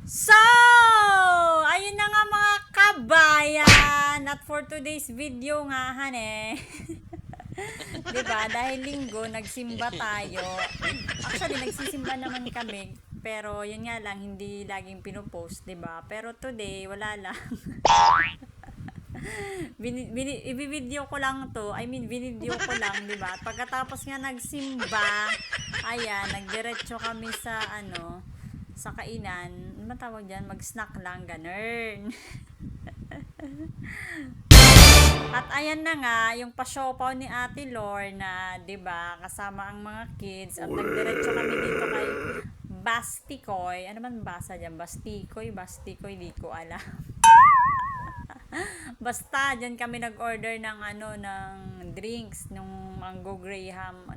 So, ayun na nga mga kabayan. At for today's video nga, hane. 'Di ba? Dahil linggo, nagsimba tayo. Actually, nagsisimba naman kami. Pero, yun nga lang, hindi laging pinopost, 'di ba? Pero today, wala lang. Ibibideo ko lang to. Binideo ko lang, 'di ba? Pagkatapos nga nagsimba, ayan, nagdiretso kami sa sa kainan. Ano tawag diyan? Mag-snack lang, ganun. At ayan na nga, yung pasiopaw ni Ate Lorna, 'di ba? Kasama ang mga kids at nagdiretso kami dito kay Bastikoy. Ano man basa diyan? Bastikoy, di ko alam. Basta diyan kami nag-order ng ng drinks, nung mango graham,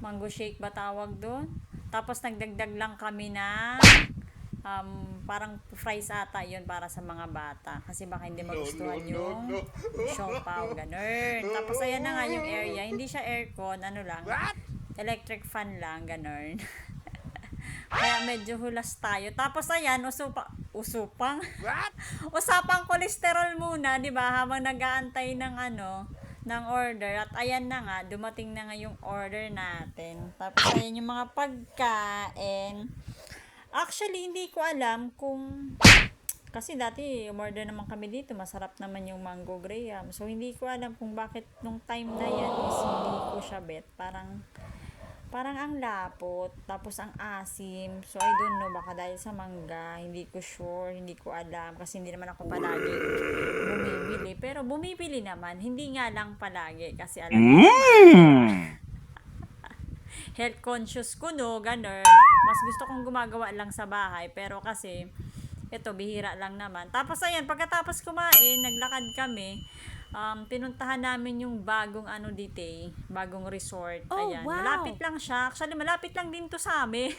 mango shake ba tawag doon? Tapos nagdagdag lang kami na parang fries ata yun para sa mga bata. Kasi baka hindi magustuhan yung siopaw, ganun. Tapos ayan na nga yung area. Hindi siya aircon, ano lang. Electric fan lang, ganun. Kaya medyo hulas tayo. Tapos ayan, usapang kolesterol muna, 'di ba? Habang nag-aantay ng ng order. At ayan na nga, dumating na nga yung order natin. Tapos ayan yung mga pagkain. Actually, hindi ko alam kung kasi dati umorder naman kami dito, masarap naman yung mango graham. So hindi ko alam kung bakit nung time na yan is hindi ko siya bet. Parang ang lapot, tapos ang asim. So, I don't know, baka dahil sa mangga, hindi ko sure, hindi ko alam, kasi hindi naman ako palagi bumibili. Pero bumibili naman, hindi nga lang palagi, kasi alam mo naman, health conscious ko, no, ganun. Mas gusto kong gumagawa lang sa bahay, pero kasi, ito, bihira lang naman. Tapos, ayan, pagkatapos kumain, naglakad kami, pinuntahan namin yung bagong dito bagong resort. Ayan, wow. malapit lang siya. Actually, malapit lang din to sa amin.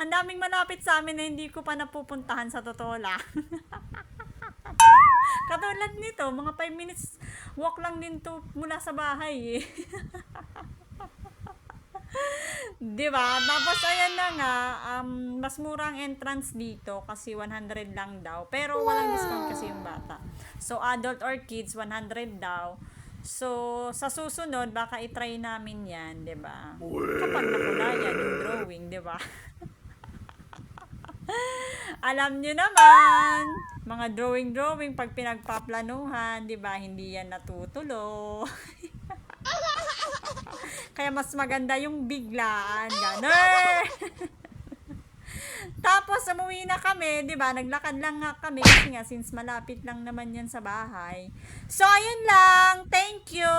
Ang daming malapit sa amin na hindi ko pa napupuntahan sa totoo lang. Katulad nito, mga 5 minutes walk lang din to mula sa bahay eh. 'Di ba? Tapos ayan na nga, mas murang entrance dito kasi 100 lang daw. Pero walang discount kasi yung bata. So adult or kids 100 daw. So sa susunod baka i-try namin 'yan, 'di ba? Kapag nakulayan yung drawing, 'di ba? Alam nyo naman, mga drawing pag pinagpaplanuhan, 'di ba? Hindi yan natutulo. Kaya mas maganda yung biglaan, ganun. Tapos umuwi na kami, 'di ba? Naglakad lang nga kami kasi nga since malapit lang naman 'yan sa bahay. So ayun lang. Thank you.